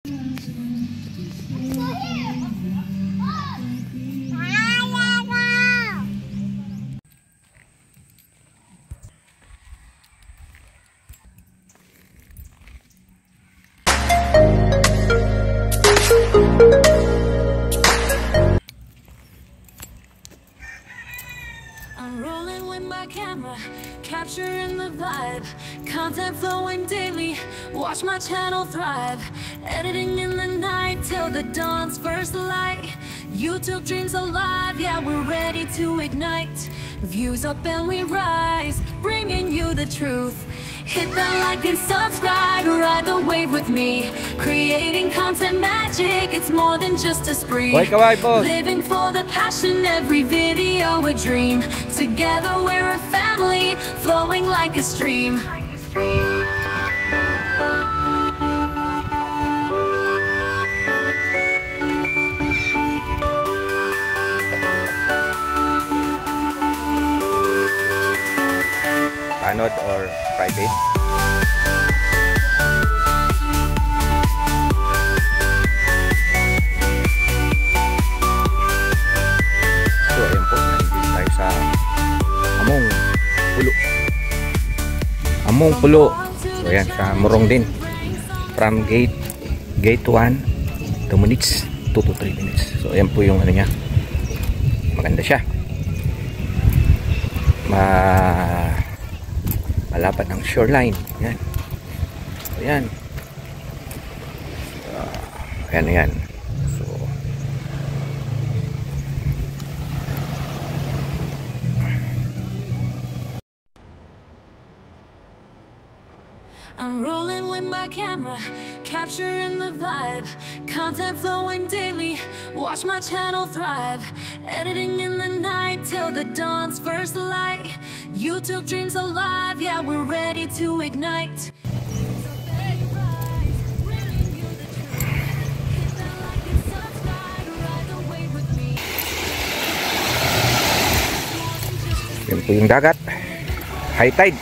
I'm rolling with my camera, capturing the vibe. Content flowing daily, watch my channel thrive. Editing in the night till the dawn's first light. YouTube dreams alive, yeah, we're ready to ignite. Views up and we rise, bringing you the truth. Hit that like and subscribe, ride the wave with me. Creating content magic, it's more than just a spree. Living for the passion, every video a dream. Together we're a family, flowing like a stream. Anod or private? So ayan po, nandito tayo sa Among Pulo. Among Pulo. So ayan, sa Morong din. From gate 1, 2 minutes, 2 to 3 minutes. So ayan po yung ano niya. Maganda siya. Malapad ng shoreline. Ayan. Ayan. Ayan. So, I'm rolling with my camera, capturing the vibe. Content flowing daily, watch my channel thrive. Editing in the night till the dawn's first light. YouTube dreams alive, yeah, we're ready to ignite. yun po yung dagat. High tide.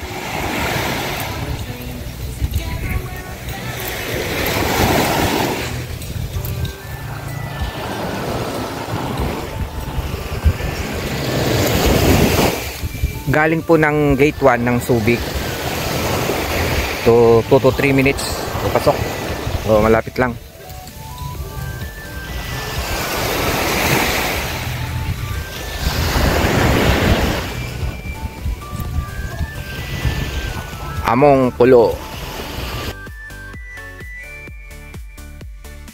Galing po ng gate 1 ng Subic to 2 to 3 minutes papasok. So malapit lang. Among Pulo.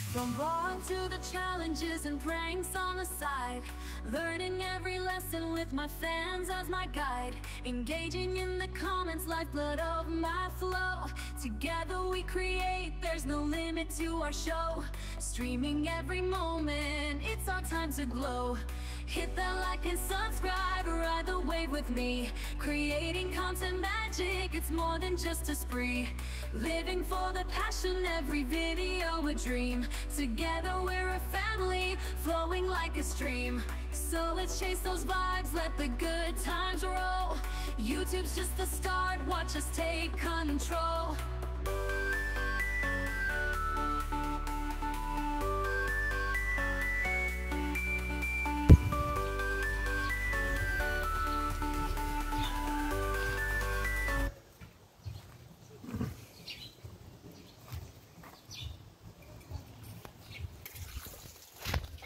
From born to the challenges and pranks on the side. Learning every lesson with my fans as my guide. Engaging in the comments, lifeblood of my flow. Together we create, there's no limit to our show. Streaming every moment, it's our time to glow. Hit that like and subscribe, ride the wave with me. Creating content magic, it's more than just a spree. Living for the passion, every video a dream. Together we're a family, flowing like a stream. So let's chase those vibes, let the good times roll. YouTube's just the start, watch us take control.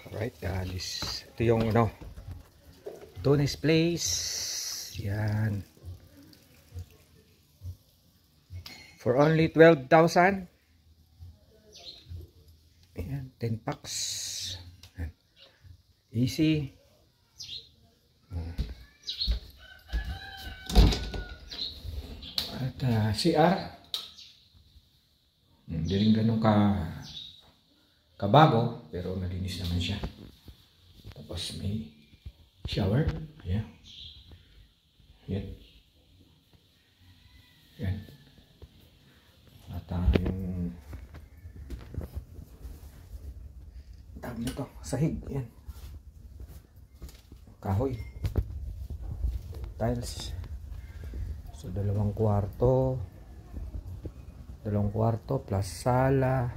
Alright, ito yung ano, Tony's Place. Yan. For only 12,000. Ayan, 10 packs. Ayan. Easy. At CR. Hindi rin ganun kabago, pero malinis naman siya. Tapos may shower. Ayan. Yan. Yan. At yung tawag nito, sahig. Yan. Kahoy. Tiles. So, dalawang kwarto plus sala.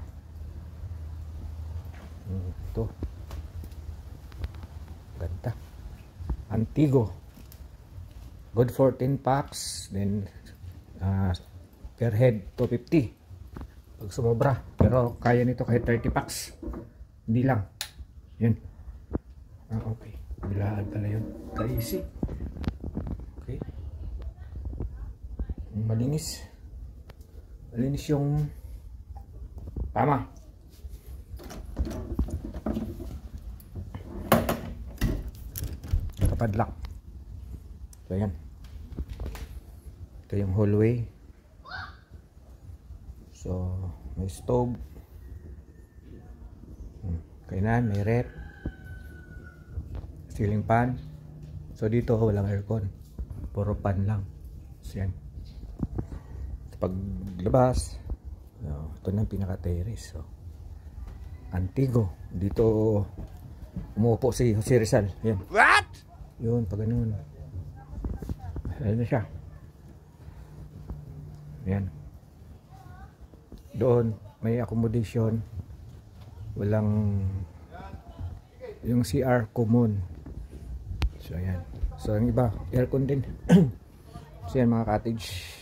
Ito. Ganda. Antigo. Good for 10 packs. Then, per head, 250. Pag sumobra. Pero kaya nito kahit 30 packs. Hindi lang. Yun. Okay. Bilaan pala yun. Ka-easy. Okay. Malinis. Malinis yung tama. Kapadlock. So yan. Ito yung hallway. So may stove. Kainan, may rep. Ceiling fan. So dito walang aircon. Puro pan lang. So yan. Paglabas, ito na yung pinaka-terrace. So, Antigo. Dito umuupo si Jose Rizal. Yan. What? Yun, pag ganun. Ayan na siya. Yan. Doon may accommodation. Walang yung CR common. So ayan. So yung iba aircon din. So yan mga cottage.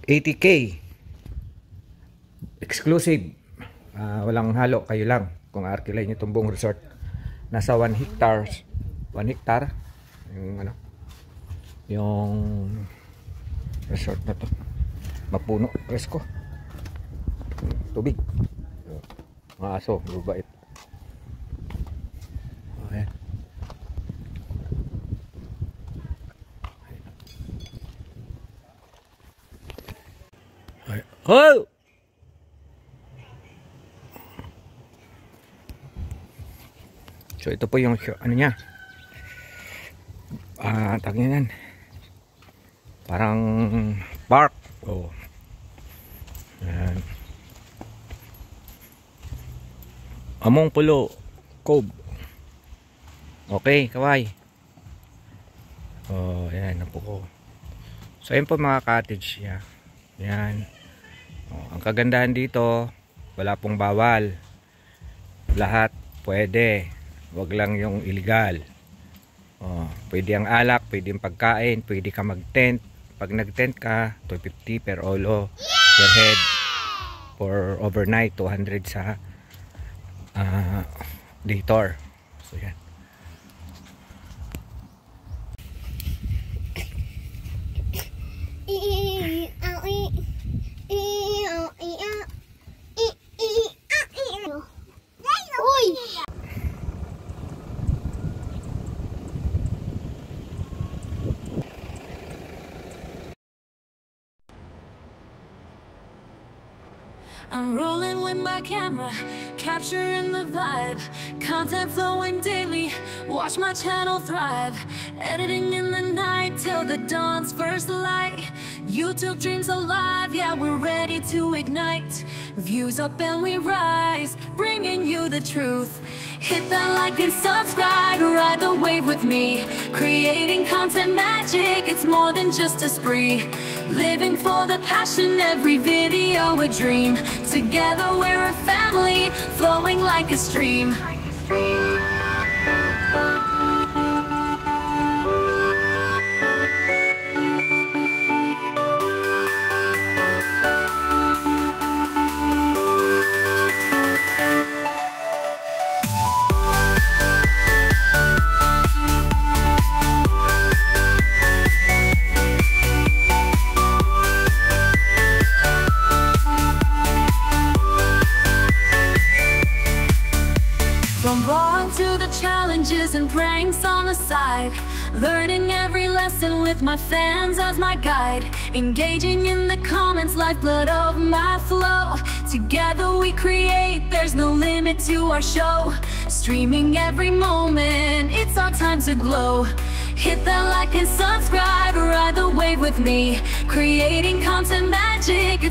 $80K exclusive. Walang halo, kayo lang kung arkilay nyo itong buong resort. Nasa 1 hectare yung ano, yung resort na to. Mapuno, presko, tubig, mga aso, lubait. Okay. Oh! So ito po yung ano niya. Tawag niya yan. Parang park. Oh. Ayan. Among Pulo Cove. Okay, kaway. Oh, ayan na po ko. So ayan po mga cottage niya. Ayan. Oh, ang kagandahan dito, wala pong bawal. Lahat pwede. Wag lang yung illegal. Oh, pwede ang alak, pwede ang pagkain, pwede ka mag-tent. Pag nag-tent ka, 250 per olo, per head. For overnight, 200 sa day tour. So yan. I'm rolling with my camera, capturing the vibe. Content flowing daily, watch my channel thrive. Editing in the night till the dawn's first light. YouTube dreams alive, yeah, we're ready to ignite. Views up and we rise, bringing you the truth. Hit that like and subscribe, ride the wave with me. Creating content magic, it's more than just a spree. Living for the passion, every video a dream. Together we're a family, flowing like a stream. From bond to the challenges and pranks on the side. Learning every lesson with my fans as my guide. Engaging in the comments, lifeblood of my flow. Together we create, there's no limit to our show. Streaming every moment, it's our time to glow. Hit that like and subscribe, ride the wave with me. Creating content magic.